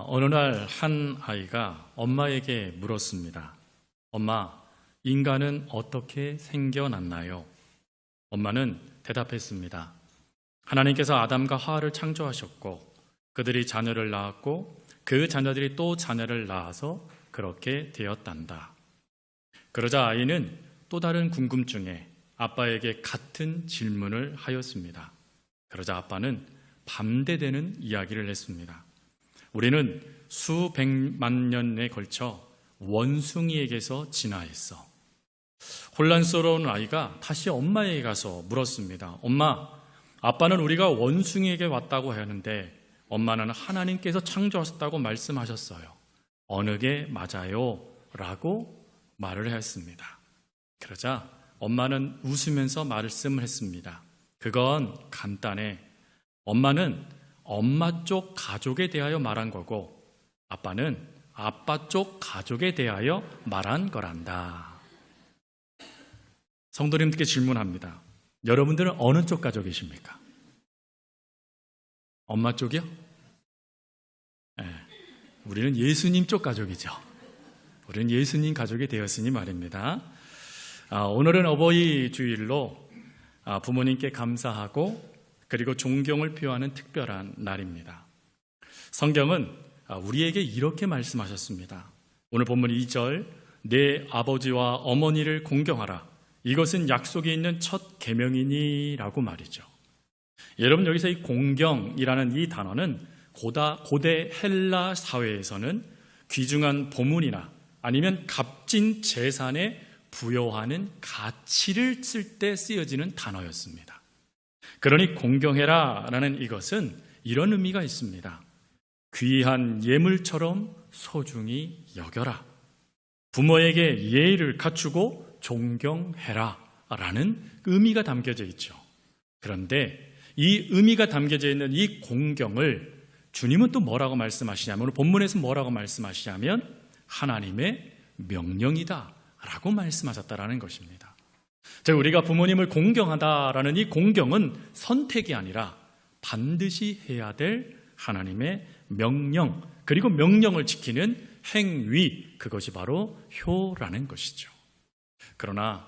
어느 날 한 아이가 엄마에게 물었습니다. 엄마, 인간은 어떻게 생겨났나요? 엄마는 대답했습니다. 하나님께서 아담과 하와를 창조하셨고 그들이 자녀를 낳았고 그 자녀들이 또 자녀를 낳아서 그렇게 되었단다. 그러자 아이는 또 다른 궁금증에 아빠에게 같은 질문을 하였습니다. 그러자 아빠는 반대되는 이야기를 했습니다. 우리는 수백만 년에 걸쳐 원숭이에게서 진화했어. 혼란스러운 아이가 다시 엄마에게 가서 물었습니다. 엄마, 아빠는 우리가 원숭이에게 왔다고 하는데 엄마는 하나님께서 창조하셨다고 말씀하셨어요. 어느 게 맞아요? 라고 말을 했습니다. 그러자 엄마는 웃으면서 말씀을 했습니다. 그건 간단해. 엄마는 엄마 쪽 가족에 대하여 말한 거고 아빠는 아빠 쪽 가족에 대하여 말한 거란다. 성도님들께 질문합니다. 여러분들은 어느 쪽 가족이십니까? 엄마 쪽이요? 네, 우리는 예수님 쪽 가족이죠. 우리는 예수님 가족이 되었으니 말입니다. 오늘은 어버이 주일로 부모님께 감사하고 그리고 존경을 표하는 특별한 날입니다. 성경은 우리에게 이렇게 말씀하셨습니다. 오늘 본문 2절, 내 아버지와 어머니를 공경하라. 이것은 약속이 있는 첫 계명이니 라고 말이죠. 여러분, 여기서 이 공경이라는 이 단어는 고대 헬라 사회에서는 귀중한 보물이나 아니면 값진 재산에 부여하는 가치를 쓸 때 쓰여지는 단어였습니다. 그러니 공경해라 라는 이것은 이런 의미가 있습니다. 귀한 예물처럼 소중히 여겨라. 부모에게 예의를 갖추고 존경해라 라는 의미가 담겨져 있죠. 그런데 이 의미가 담겨져 있는 이 공경을 주님은 또 뭐라고 말씀하시냐면, 오늘 본문에서 뭐라고 말씀하시냐면 하나님의 명령이다 라고 말씀하셨다라는 것입니다. 즉, 우리가 부모님을 공경하다라는 이 공경은 선택이 아니라 반드시 해야 될 하나님의 명령, 그리고 명령을 지키는 행위, 그것이 바로 효라는 것이죠. 그러나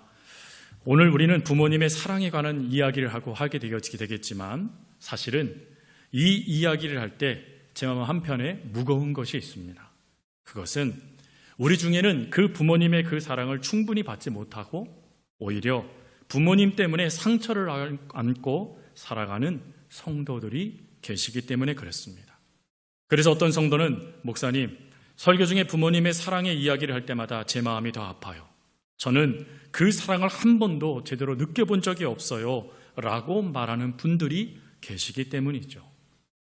오늘 우리는 부모님의 사랑에 관한 이야기를 하게 되겠지만 사실은 이 이야기를 할 때 제 마음 한편에 무거운 것이 있습니다. 그것은 우리 중에는 그 부모님의 그 사랑을 충분히 받지 못하고 오히려 부모님 때문에 상처를 안고 살아가는 성도들이 계시기 때문에 그렇습니다. 그래서 어떤 성도는, 목사님, 설교 중에 부모님의 사랑의 이야기를 할 때마다 제 마음이 더 아파요. 저는 그 사랑을 한 번도 제대로 느껴본 적이 없어요 라고 말하는 분들이 계시기 때문이죠.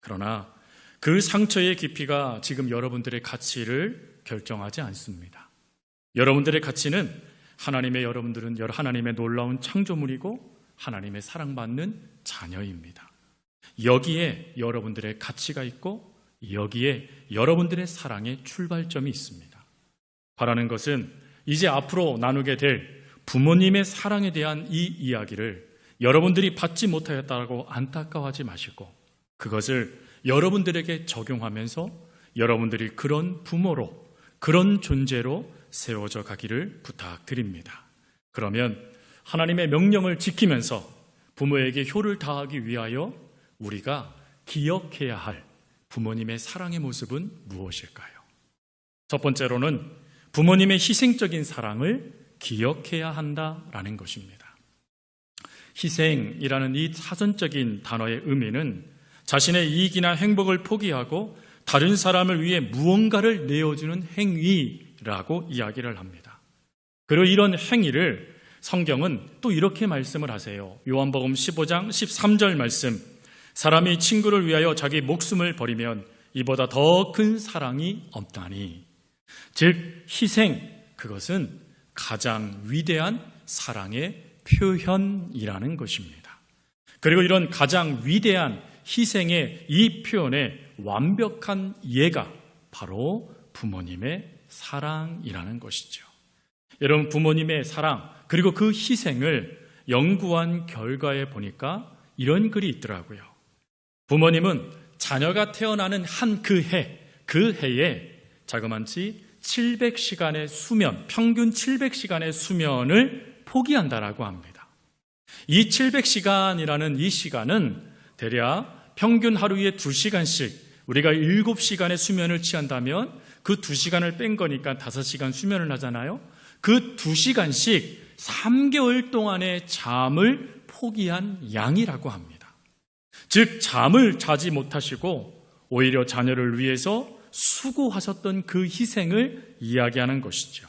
그러나 그 상처의 깊이가 지금 여러분들의 가치를 결정하지 않습니다. 여러분들의 가치는 여러분들은 하나님의 놀라운 창조물이고 하나님의 사랑받는 자녀입니다. 여기에 여러분들의 가치가 있고 여기에 여러분들의 사랑의 출발점이 있습니다. 바라는 것은 이제 앞으로 나누게 될 부모님의 사랑에 대한 이 이야기를 여러분들이 받지 못하였다고 안타까워하지 마시고 그것을 여러분들에게 적용하면서 여러분들이 그런 부모로, 그런 존재로 세워져 가기를 부탁드립니다. 그러면 하나님의 명령을 지키면서 부모에게 효를 다하기 위하여 우리가 기억해야 할 부모님의 사랑의 모습은 무엇일까요? 첫 번째로는 부모님의 희생적인 사랑을 기억해야 한다라는 것입니다. 희생이라는 이 사전적인 단어의 의미는 자신의 이익이나 행복을 포기하고 다른 사람을 위해 무언가를 내어주는 행위라고 이야기를 합니다. 그리고 이런 행위를 성경은 또 이렇게 말씀을 하세요. 요한복음 15장 13절 말씀, 사람이 친구를 위하여 자기 목숨을 버리면 이보다 더 큰 사랑이 없다니. 즉 희생, 그것은 가장 위대한 사랑의 표현이라는 것입니다. 그리고 이런 가장 위대한 희생의 이 표현의 완벽한 예가 바로 부모님의 사랑이라는 것이죠. 여러분, 부모님의 사랑 그리고 그 희생을 연구한 결과에 보니까 이런 글이 있더라고요. 부모님은 자녀가 태어나는 한 그 해, 그 해에 자그만치 700시간의 수면, 평균 700시간의 수면을 포기한다라고 합니다. 이 700시간이라는 이 시간은 대략 평균 하루에 2시간씩 우리가 7시간의 수면을 취한다면 그 2시간을 뺀 거니까 5시간 수면을 하잖아요. 그 2시간씩 3개월 동안의 잠을 포기한 양이라고 합니다. 즉 잠을 자지 못하시고 오히려 자녀를 위해서 수고하셨던 그 희생을 이야기하는 것이죠.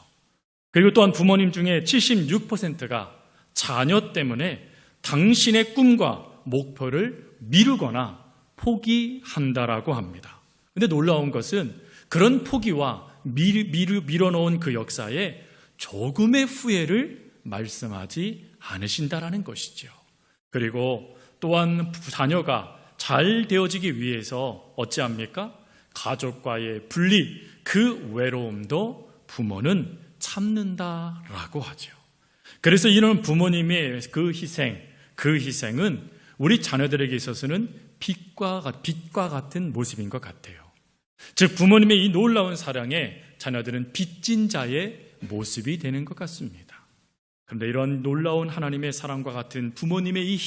그리고 또한 부모님 중에 76%가 자녀 때문에 당신의 꿈과 목표를 미루거나 포기한다라고 합니다. 그런데 놀라운 것은 그런 포기와 밀어놓은 그 역사에 조금의 후회를 말씀하지 않으신다라는 것이죠. 그리고 또한 자녀가 잘 되어지기 위해서 어찌합니까? 가족과의 분리, 그 외로움도 부모는 참는다라고 하죠. 그래서 이런 부모님의 그 희생은 우리 자녀들에게 있어서는 빛과 같은 모습인 것 같아요. 즉 부모님의 이 놀라운 사랑에 자녀들은 빚진 자의 모습이 되는 것 같습니다. 그런데 이런 놀라운 하나님의 사랑과 같은 부모님의 이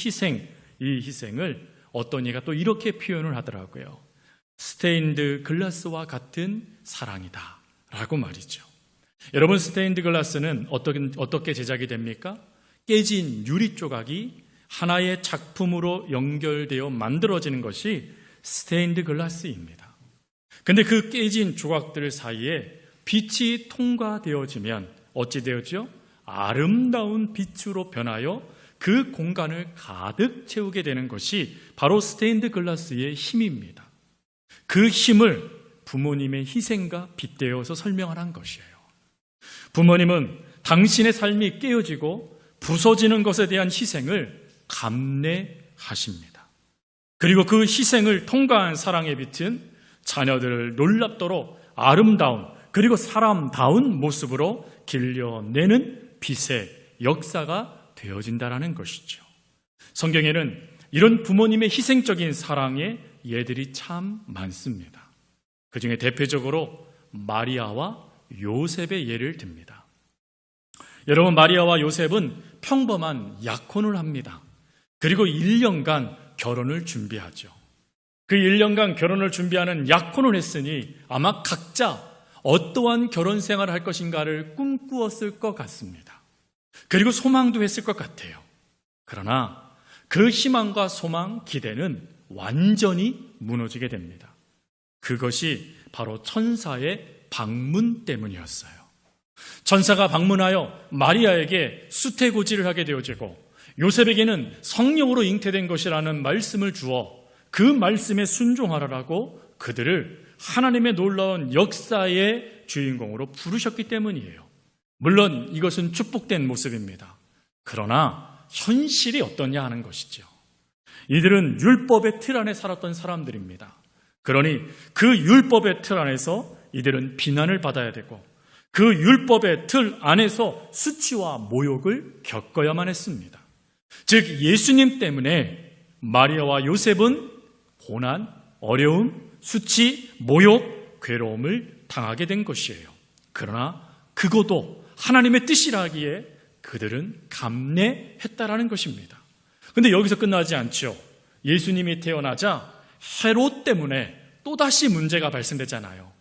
희생을 어떤 이가 또 이렇게 표현을 하더라고요. 스테인드 글라스와 같은 사랑이다 라고 말이죠. 여러분, 스테인드 글라스는 어떻게 제작이 됩니까? 깨진 유리 조각이 하나의 작품으로 연결되어 만들어지는 것이 스테인드 글라스입니다. 그런데 그 깨진 조각들 사이에 빛이 통과되어지면 어찌 되었죠? 아름다운 빛으로 변하여 그 공간을 가득 채우게 되는 것이 바로 스테인드 글라스의 힘입니다. 그 힘을 부모님의 희생과 빗대어서 설명하는 것이에요. 부모님은 당신의 삶이 깨어지고 부서지는 것에 대한 희생을 감내하십니다. 그리고 그 희생을 통과한 사랑의 빛은 자녀들을 놀랍도록 아름다운 그리고 사람다운 모습으로 길려내는 빛의 역사가 되어진다는 것이죠. 성경에는 이런 부모님의 희생적인 사랑의 예들이 참 많습니다. 그 중에 대표적으로 마리아와 요셉의 예를 듭니다. 여러분, 마리아와 요셉은 평범한 약혼을 합니다. 그리고 1년간 결혼을 준비하죠. 그 1년간 결혼을 준비하는 약혼을 했으니 아마 각자 어떠한 결혼 생활을 할 것인가를 꿈꾸었을 것 같습니다. 그리고 소망도 했을 것 같아요. 그러나 그 희망과 소망, 기대는 완전히 무너지게 됩니다. 그것이 바로 천사의 방문 때문이었어요. 천사가 방문하여 마리아에게 수태고지를 하게 되어지고 요셉에게는 성령으로 잉태된 것이라는 말씀을 주어 그 말씀에 순종하라고 그들을 하나님의 놀라운 역사의 주인공으로 부르셨기 때문이에요. 물론 이것은 축복된 모습입니다. 그러나 현실이 어떠냐 하는 것이죠. 이들은 율법의 틀 안에 살았던 사람들입니다. 그러니 그 율법의 틀 안에서 이들은 비난을 받아야 되고 그 율법의 틀 안에서 수치와 모욕을 겪어야만 했습니다. 즉 예수님 때문에 마리아와 요셉은 고난, 어려움, 수치, 모욕, 괴로움을 당하게 된 것이에요. 그러나 그것도 하나님의 뜻이라 하기에 그들은 감내했다라는 것입니다. 그런데 여기서 끝나지 않죠. 예수님이 태어나자 헤롯 때문에 또다시 문제가 발생되잖아요.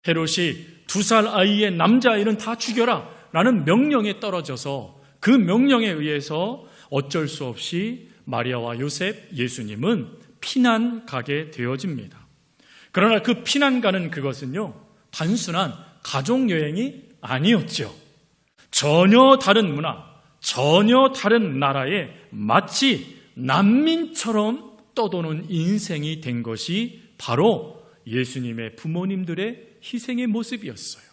헤롯이 2살 아이의 남자아이는 다 죽여라 라는 명령에 떨어져서 그 명령에 의해서 어쩔 수 없이 마리아와 요셉, 예수님은 피난 가게 되어집니다. 그러나 그 피난 가는 그것은요, 단순한 가족여행이 아니었죠. 전혀 다른 문화, 전혀 다른 나라에 마치 난민처럼 떠도는 인생이 된 것이 바로 예수님의 부모님들의 희생의 모습이었어요.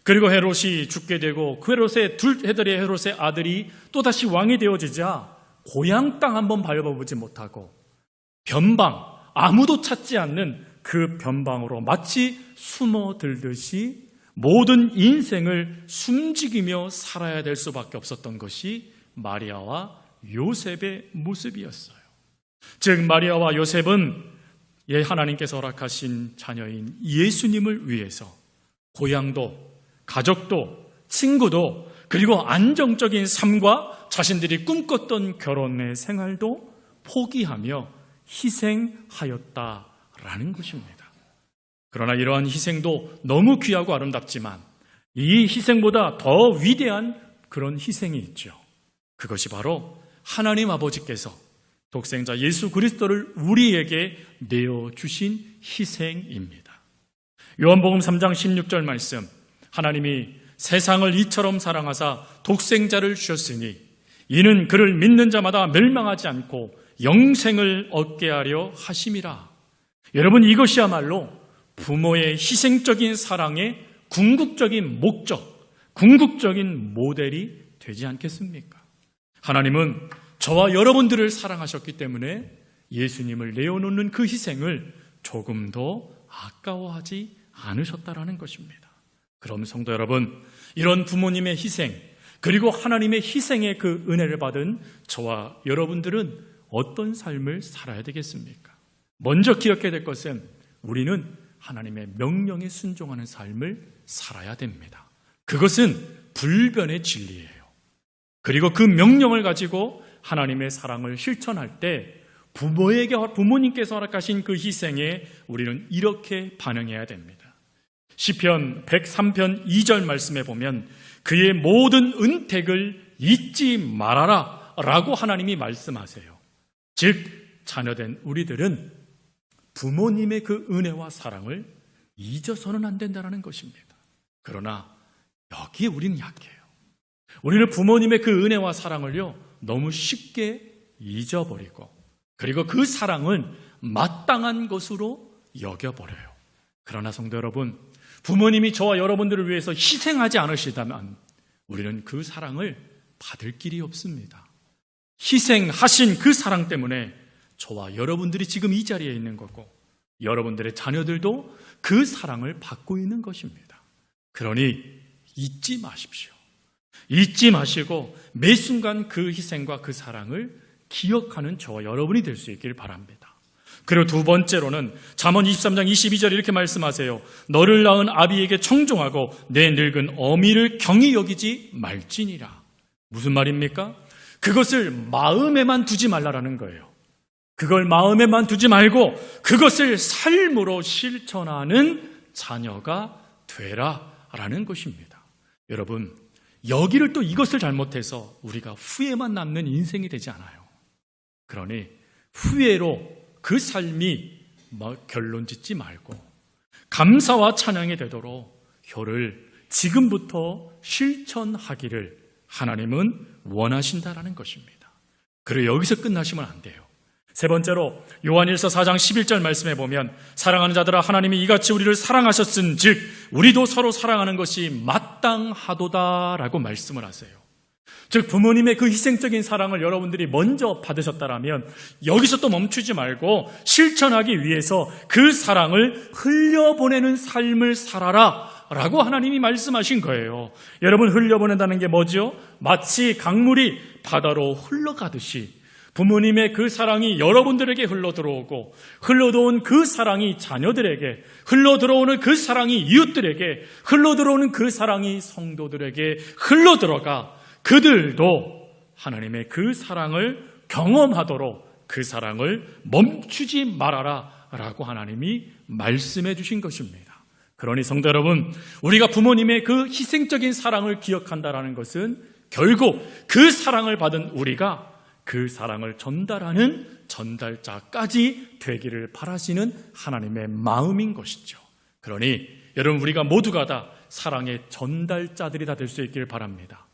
그리고 헤롯이 죽게 되고 그 헤롯의 아들이 또다시 왕이 되어지자 고향 땅 한번 밟아보지 못하고 변방, 아무도 찾지 않는 그 변방으로 마치 숨어들듯이 모든 인생을 숨지기며 살아야 될 수밖에 없었던 것이 마리아와 요셉의 모습이었어요. 즉 마리아와 요셉은 하나님께서 허락하신 자녀인 예수님을 위해서 고향도, 가족도, 친구도, 그리고 안정적인 삶과 자신들이 꿈꿨던 결혼의 생활도 포기하며 희생하였다라는 것입니다. 그러나 이러한 희생도 너무 귀하고 아름답지만 이 희생보다 더 위대한 그런 희생이 있죠. 그것이 바로 하나님 아버지께서 독생자 예수 그리스도를 우리에게 내어주신 희생입니다. 요한복음 3장 16절 말씀, 하나님이 세상을 이처럼 사랑하사 독생자를 주셨으니 이는 그를 믿는 자마다 멸망하지 않고 영생을 얻게 하려 하심이라. 여러분, 이것이야말로 부모의 희생적인 사랑의 궁극적인 목적, 궁극적인 모델이 되지 않겠습니까? 하나님은 저와 여러분들을 사랑하셨기 때문에 예수님을 내어놓는 그 희생을 조금도 아까워하지 않으셨다라는 것입니다. 그럼 성도 여러분, 이런 부모님의 희생, 그리고 하나님의 희생의 그 은혜를 받은 저와 여러분들은 어떤 삶을 살아야 되겠습니까? 먼저 기억해야 될 것은 우리는 하나님의 명령에 순종하는 삶을 살아야 됩니다. 그것은 불변의 진리예요. 그리고 그 명령을 가지고 하나님의 사랑을 실천할 때 부모님께서 허락하신 그 희생에 우리는 이렇게 반응해야 됩니다. 시편 103편 2절 말씀에 보면 그의 모든 은택을 잊지 말아라 라고 하나님이 말씀하세요. 즉 자녀된 우리들은 부모님의 그 은혜와 사랑을 잊어서는 안 된다는 것입니다. 그러나 여기에 우리는 약해요. 우리는 부모님의 그 은혜와 사랑을요 너무 쉽게 잊어버리고, 그리고 그 사랑은 마땅한 것으로 여겨버려요. 그러나 성도 여러분, 부모님이 저와 여러분들을 위해서 희생하지 않으시다면 우리는 그 사랑을 받을 길이 없습니다. 희생하신 그 사랑 때문에 저와 여러분들이 지금 이 자리에 있는 거고, 여러분들의 자녀들도 그 사랑을 받고 있는 것입니다. 그러니 잊지 마십시오. 잊지 마시고 매 순간 그 희생과 그 사랑을 기억하는 저와 여러분이 될 수 있길 바랍니다. 그리고 두 번째로는 잠언 23장 22절 이렇게 말씀하세요. 너를 낳은 아비에게 청종하고 내 늙은 어미를 경히 여기지 말지니라. 무슨 말입니까? 그것을 마음에만 두지 말라라는 거예요. 그걸 마음에만 두지 말고 그것을 삶으로 실천하는 자녀가 되라라는 것입니다. 여러분, 여기를 또 이것을 잘못해서 우리가 후회만 남는 인생이 되지 않아요. 그러니 후회로 그 삶이 결론 짓지 말고 감사와 찬양이 되도록 효를 지금부터 실천하기를 하나님은 원하신다라는 것입니다. 그리고 여기서 끝나시면 안 돼요. 세 번째로 요한일서 4장 11절 말씀에 보면 사랑하는 자들아 하나님이 이같이 우리를 사랑하셨은 즉 우리도 서로 사랑하는 것이 마땅하도다라고 말씀을 하세요. 즉 부모님의 그 희생적인 사랑을 여러분들이 먼저 받으셨다라면 여기서 또 멈추지 말고 실천하기 위해서 그 사랑을 흘려보내는 삶을 살아라 라고 하나님이 말씀하신 거예요. 여러분, 흘려보낸다는 게 뭐죠? 마치 강물이 바다로 흘러가듯이 부모님의 그 사랑이 여러분들에게 흘러들어오고, 흘러들어온 그 사랑이 자녀들에게, 흘러들어오는 그 사랑이 이웃들에게, 흘러들어오는 그 사랑이 성도들에게 흘러들어가 그들도 하나님의 그 사랑을 경험하도록 그 사랑을 멈추지 말아라 라고 하나님이 말씀해 주신 것입니다. 그러니 성도 여러분, 우리가 부모님의 그 희생적인 사랑을 기억한다라는 것은 결국 그 사랑을 받은 우리가 그 사랑을 전달하는 전달자까지 되기를 바라시는 하나님의 마음인 것이죠. 그러니 여러분, 우리가 모두가 다 사랑의 전달자들이 다 될 수 있기를 바랍니다.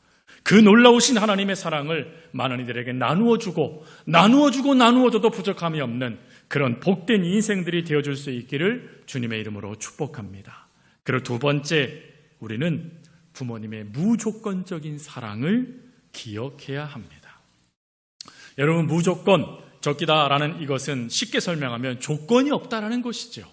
그 놀라우신 하나님의 사랑을 많은 이들에게 나누어주고 나누어줘도 부족함이 없는 그런 복된 인생들이 되어줄 수 있기를 주님의 이름으로 축복합니다. 그리고 두 번째, 우리는 부모님의 무조건적인 사랑을 기억해야 합니다. 여러분, 무조건적이다라는 이것은 쉽게 설명하면 조건이 없다라는 것이죠.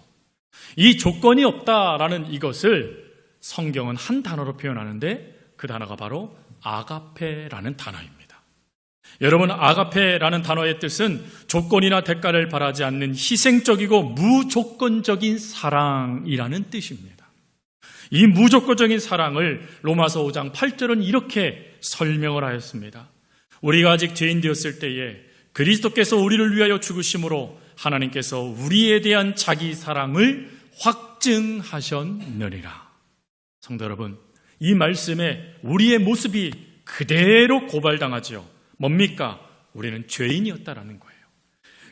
이 조건이 없다라는 이것을 성경은 한 단어로 표현하는데 그 단어가 바로 아가페라는 단어입니다. 여러분, 아가페라는 단어의 뜻은 조건이나 대가를 바라지 않는 희생적이고 무조건적인 사랑이라는 뜻입니다. 이 무조건적인 사랑을 로마서 5장 8절은 이렇게 설명을 하였습니다. 우리가 아직 죄인 되었을 때에 그리스도께서 우리를 위하여 죽으심으로 하나님께서 우리에 대한 자기 사랑을 확증하셨느니라. 성도 여러분, 이 말씀에 우리의 모습이 그대로 고발당하지요. 뭡니까? 우리는 죄인이었다라는 거예요.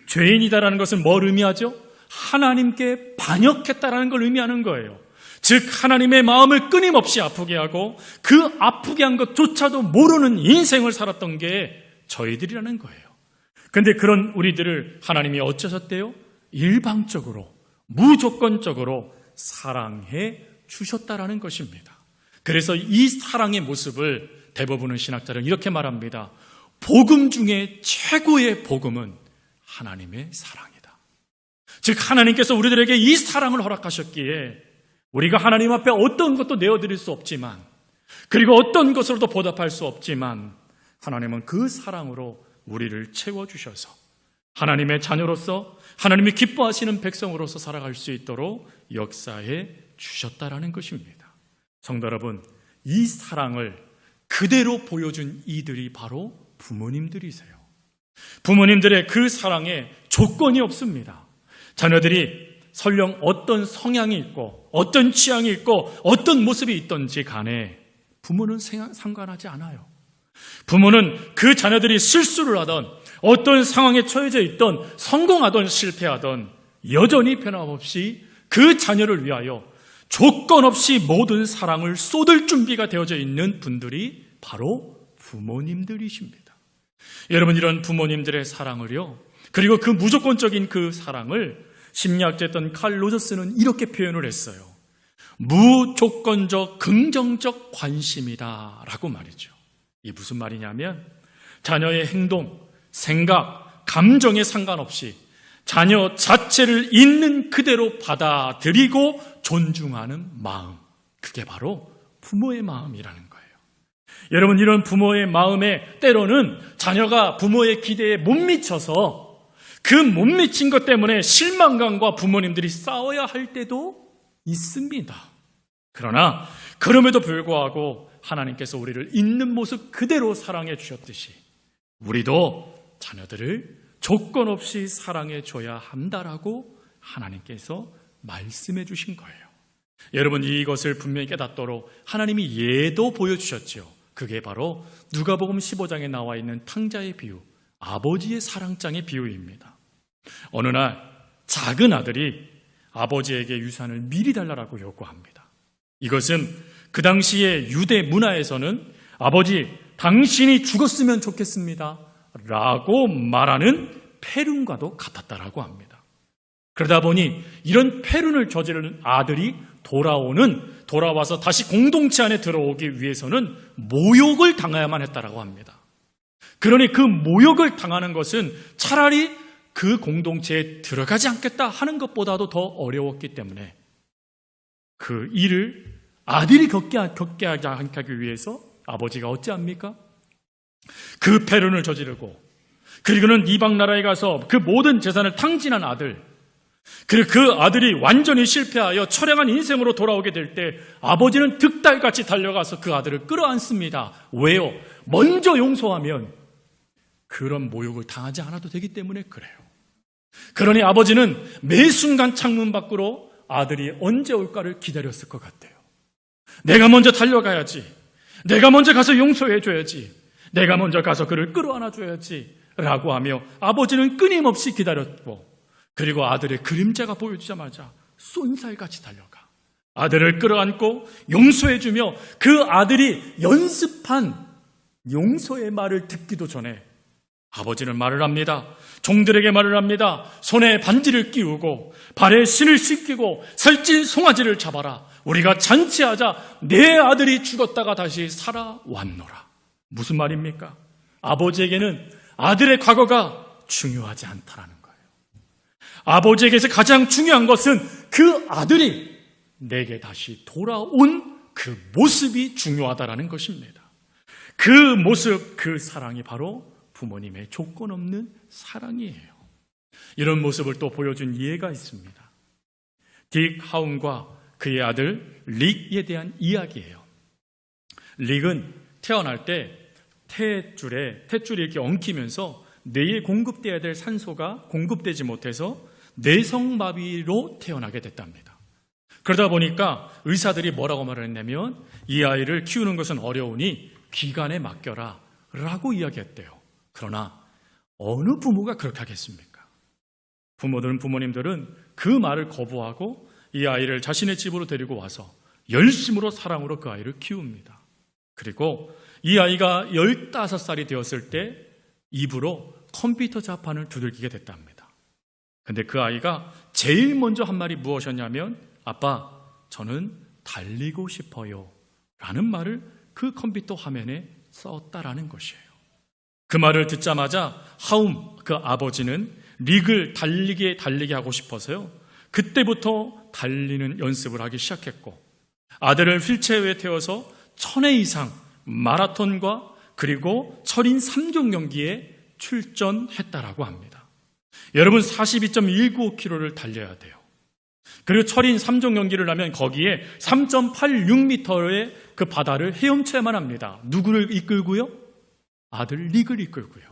죄인이다라는 것은 뭘 의미하죠? 하나님께 반역했다라는 걸 의미하는 거예요. 즉 하나님의 마음을 끊임없이 아프게 하고 그 아프게 한 것조차도 모르는 인생을 살았던 게 저희들이라는 거예요. 그런데 그런 우리들을 하나님이 어쩌셨대요? 일방적으로 무조건적으로 사랑해 주셨다라는 것입니다. 그래서 이 사랑의 모습을 대부분의 신학자는 이렇게 말합니다. 복음 중에 최고의 복음은 하나님의 사랑이다. 즉 하나님께서 우리들에게 이 사랑을 허락하셨기에 우리가 하나님 앞에 어떤 것도 내어드릴 수 없지만, 그리고 어떤 것으로도 보답할 수 없지만, 하나님은 그 사랑으로 우리를 채워주셔서 하나님의 자녀로서 하나님이 기뻐하시는 백성으로서 살아갈 수 있도록 역사해 주셨다라는 것입니다. 성도 여러분, 이 사랑을 그대로 보여준 이들이 바로 부모님들이세요. 부모님들의 그 사랑에 조건이 없습니다. 자녀들이 설령 어떤 성향이 있고 어떤 취향이 있고 어떤 모습이 있던지 간에 부모는 상관하지 않아요. 부모는 그 자녀들이 실수를 하던 어떤 상황에 처해져 있던 성공하던 실패하던 여전히 변함없이 그 자녀를 위하여 조건 없이 모든 사랑을 쏟을 준비가 되어져 있는 분들이 바로 부모님들이십니다. 여러분, 이런 부모님들의 사랑을요, 그리고 그 무조건적인 그 사랑을 심리학자였던 칼 로저스는 이렇게 표현을 했어요. 무조건적 긍정적 관심이다 라고 말이죠. 이게 무슨 말이냐면 자녀의 행동, 생각, 감정에 상관없이 자녀 자체를 있는 그대로 받아들이고 존중하는 마음, 그게 바로 부모의 마음이라는 거예요. 여러분, 이런 부모의 마음에 때로는 자녀가 부모의 기대에 못 미쳐서 그 못 미친 것 때문에 실망감과 부모님들이 싸워야 할 때도 있습니다. 그러나 그럼에도 불구하고 하나님께서 우리를 있는 모습 그대로 사랑해 주셨듯이 우리도 자녀들을 조건 없이 사랑해 줘야 한다라고 하나님께서 말씀해 주신 거예요. 여러분, 이것을 분명히 깨닫도록 하나님이 예도 보여주셨죠. 그게 바로 누가복음 15장에 나와 있는 탕자의 비유, 아버지의 사랑장의 비유입니다. 어느 날 작은 아들이 아버지에게 유산을 미리 달라고 요구합니다. 이것은 그 당시의 유대 문화에서는 아버지, 당신이 죽었으면 좋겠습니다 라고 말하는 패륜과도 같았다라고 합니다. 그러다 보니 이런 패륜을 저지르는 아들이 돌아와서 다시 공동체 안에 들어오기 위해서는 모욕을 당해야만 했다라고 합니다. 그러니 그 모욕을 당하는 것은 차라리 그 공동체에 들어가지 않겠다 하는 것보다도 더 어려웠기 때문에 그 일을 아들이 겪게 하지 않게 하기 위해서 아버지가 어찌합니까? 그 패륜을 저지르고, 그리고는 이방 나라에 가서 그 모든 재산을 탕진한 아들, 그리고 그 아들이 완전히 실패하여 처량한 인생으로 돌아오게 될 때 아버지는 득달같이 달려가서 그 아들을 끌어안습니다. 왜요? 먼저 용서하면 그런 모욕을 당하지 않아도 되기 때문에 그래요. 그러니 아버지는 매 순간 창문 밖으로 아들이 언제 올까를 기다렸을 것 같아요. 내가 먼저 달려가야지, 내가 먼저 가서 용서해줘야지, 내가 먼저 가서 그를 끌어안아줘야지 라고 하며 아버지는 끊임없이 기다렸고, 그리고 아들의 그림자가 보여주자마자 쏜살같이 달려가 아들을 끌어안고 용서해주며 그 아들이 연습한 용서의 말을 듣기도 전에 아버지는 말을 합니다. 종들에게 말을 합니다. 손에 반지를 끼우고 발에 신을 씻기고 살찐 송아지를 잡아라. 우리가 잔치하자. 내 아들이 죽었다가 다시 살아왔노라. 무슨 말입니까? 아버지에게는 아들의 과거가 중요하지 않다라는 거예요. 아버지에게서 가장 중요한 것은 그 아들이 내게 다시 돌아온 그 모습이 중요하다라는 것입니다. 그 모습, 그 사랑이 바로 부모님의 조건 없는 사랑이에요. 이런 모습을 또 보여준 예가 있습니다. 딕 하운과 그의 아들 릭에 대한 이야기예요. 릭은 태어날 때 탯줄이 이렇게 엉키면서 뇌에 공급돼야 될 산소가 공급되지 못해서 뇌성마비로 태어나게 됐답니다. 그러다 보니까 의사들이 뭐라고 말을 했냐면 이 아이를 키우는 것은 어려우니 기관에 맡겨라 라고 이야기했대요. 그러나 어느 부모가 그렇게 하겠습니까? 부모님들은 그 말을 거부하고 이 아이를 자신의 집으로 데리고 와서 열심으로 사랑으로 그 아이를 키웁니다. 그리고 이 아이가 15살이 되었을 때 입으로 컴퓨터 자판을 두들기게 됐답니다. 근데 그 아이가 제일 먼저 한 말이 무엇이었냐면 아빠, 저는 달리고 싶어요 라는 말을 그 컴퓨터 화면에 썼다라는 것이에요. 그 말을 듣자마자 하움, 그 아버지는 릭을 달리게 하고 싶어서요. 그때부터 달리는 연습을 하기 시작했고 아들을 휠체어에 태워서 1000회 이상 마라톤과 그리고 철인 3종 경기에 출전했다라고 합니다. 여러분 42.195km를 달려야 돼요. 그리고 철인 3종 경기를 하면 거기에 3.86m의 그 바다를 헤엄쳐야만 합니다. 누구를 이끌고요? 아들 릭을 이끌고요.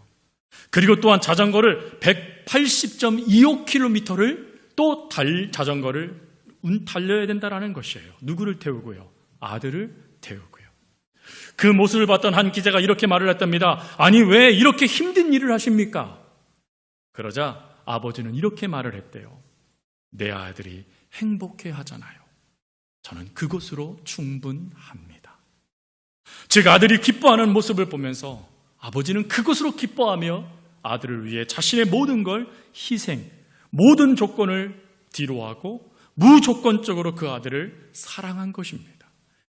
그리고 또한 자전거를 180.25km를 또 자전거를 달려야 된다는 것이에요. 누구를 태우고요? 아들을 태우고요. 그 모습을 봤던 한 기자가 이렇게 말을 했답니다. 아니 왜 이렇게 힘든 일을 하십니까? 그러자 아버지는 이렇게 말을 했대요. 내 아들이 행복해 하잖아요. 저는 그것으로 충분합니다. 즉 아들이 기뻐하는 모습을 보면서 아버지는 그것으로 기뻐하며 아들을 위해 자신의 모든 걸 희생, 모든 조건을 뒤로하고 무조건적으로 그 아들을 사랑한 것입니다.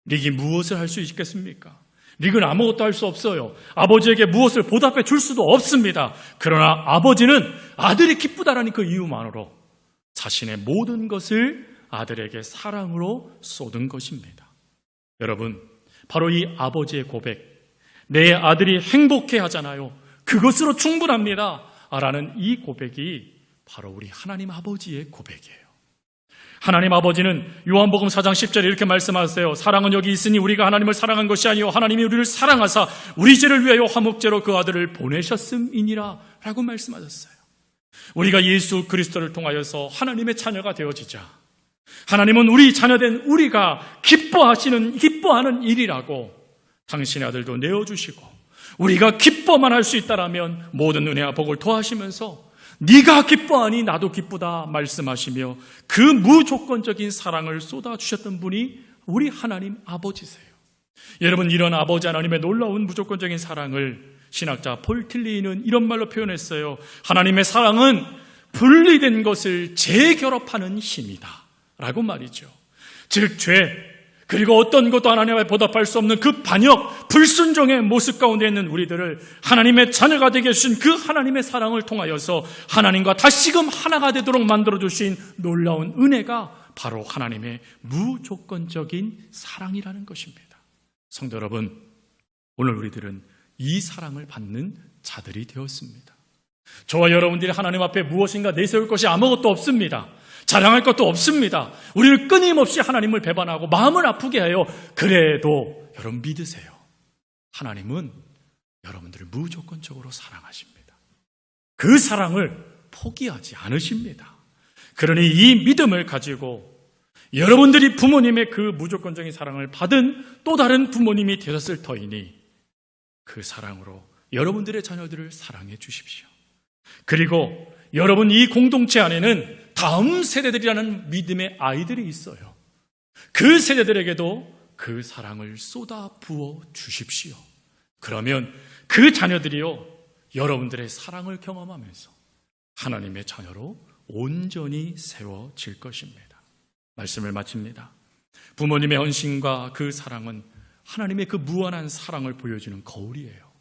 릭이 무엇을 할 수 있겠습니까? 릭은 아무것도 할 수 없어요. 아버지에게 무엇을 보답해 줄 수도 없습니다. 그러나 아버지는 아들이 기쁘다라는 그 이유만으로 자신의 모든 것을 아들에게 사랑으로 쏟은 것입니다. 여러분, 바로 이 아버지의 고백, 내 아들이 행복해 하잖아요. 그것으로 충분합니다. 라는 이 고백이 바로 우리 하나님 아버지의 고백이에요. 하나님 아버지는 요한복음 4장 10절에 이렇게 말씀하세요. 사랑은 여기 있으니 우리가 하나님을 사랑한 것이 아니요 하나님이 우리를 사랑하사 우리 죄를 위하여 화목제로 그 아들을 보내셨음이니라 라고 말씀하셨어요. 우리가 예수 그리스도를 통하여서 하나님의 자녀가 되어지자 하나님은 우리 자녀된 우리가 기뻐하는 일이라고 당신의 아들도 내어주시고 우리가 기뻐만 할 수 있다라면 모든 은혜와 복을 더하시면서 네가 기뻐하니 나도 기쁘다 말씀하시며 그 무조건적인 사랑을 쏟아주셨던 분이 우리 하나님 아버지세요. 여러분, 이런 아버지 하나님의 놀라운 무조건적인 사랑을 신학자 폴 틸리는 이런 말로 표현했어요. 하나님의 사랑은 분리된 것을 재결합하는 힘이다 라고 말이죠. 즉 죄 그리고 어떤 것도 하나님에 보답할 수 없는 그 반역, 불순종의 모습 가운데 있는 우리들을 하나님의 자녀가 되게 해주신 그 하나님의 사랑을 통하여서 하나님과 다시금 하나가 되도록 만들어주신 놀라운 은혜가 바로 하나님의 무조건적인 사랑이라는 것입니다. 성도 여러분, 오늘 우리들은 이 사랑을 받는 자들이 되었습니다. 저와 여러분들이 하나님 앞에 무엇인가 내세울 것이 아무것도 없습니다. 자랑할 것도 없습니다. 우리를 끊임없이 하나님을 배반하고 마음을 아프게 해요. 그래도 여러분 믿으세요. 하나님은 여러분들을 무조건적으로 사랑하십니다. 그 사랑을 포기하지 않으십니다. 그러니 이 믿음을 가지고 여러분들이 부모님의 그 무조건적인 사랑을 받은 또 다른 부모님이 되셨을 터이니 그 사랑으로 여러분들의 자녀들을 사랑해 주십시오. 그리고 여러분 이 공동체 안에는 다음 세대들이라는 믿음의 아이들이 있어요. 그 세대들에게도 그 사랑을 쏟아 부어 주십시오. 그러면 그 자녀들이요 여러분들의 사랑을 경험하면서 하나님의 자녀로 온전히 세워질 것입니다. 말씀을 마칩니다. 부모님의 헌신과 그 사랑은 하나님의 그 무한한 사랑을 보여주는 거울이에요.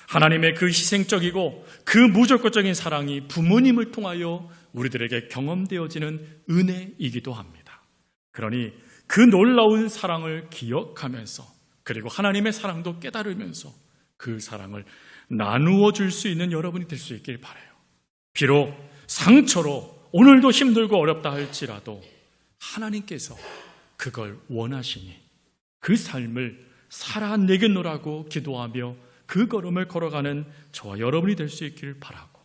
하나님의 그 희생적이고 그 무조건적인 사랑이 부모님을 통하여 우리들에게 경험되어지는 은혜이기도 합니다. 그러니 그 놀라운 사랑을 기억하면서 그리고 하나님의 사랑도 깨달으면서 그 사랑을 나누어 줄 수 있는 여러분이 될 수 있길 바라요. 비록 상처로 오늘도 힘들고 어렵다 할지라도 하나님께서 그걸 원하시니 그 삶을 살아내겠노라고 기도하며 그 걸음을 걸어가는 저와 여러분이 될 수 있기를 바라고,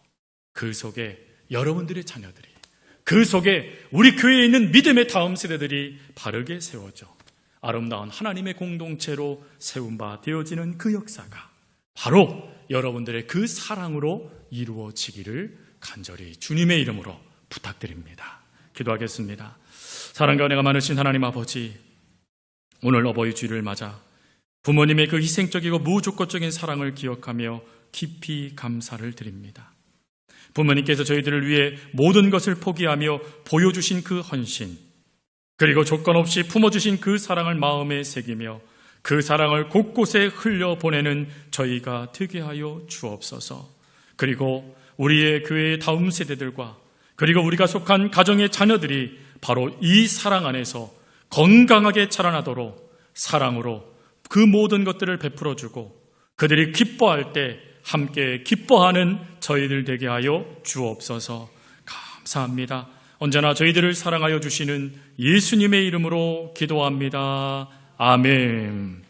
그 속에 여러분들의 자녀들이, 그 속에 우리 교회에 있는 믿음의 다음 세대들이 바르게 세워져 아름다운 하나님의 공동체로 세운 바 되어지는 그 역사가 바로 여러분들의 그 사랑으로 이루어지기를 간절히 주님의 이름으로 부탁드립니다. 기도하겠습니다. 사랑과 은혜가 많으신 하나님 아버지, 오늘 어버이 주일을 맞아 부모님의 그 희생적이고 무조건적인 사랑을 기억하며 깊이 감사를 드립니다. 부모님께서 저희들을 위해 모든 것을 포기하며 보여주신 그 헌신, 그리고 조건 없이 품어주신 그 사랑을 마음에 새기며 그 사랑을 곳곳에 흘려보내는 저희가 되게 하여 주옵소서. 그리고 우리의 교회의 다음 세대들과 그리고 우리가 속한 가정의 자녀들이 바로 이 사랑 안에서 건강하게 자라나도록 사랑으로 그 모든 것들을 베풀어주고 그들이 기뻐할 때 함께 기뻐하는 저희들 되게 하여 주옵소서. 감사합니다. 언제나 저희들을 사랑하여 주시는 예수님의 이름으로 기도합니다. 아멘.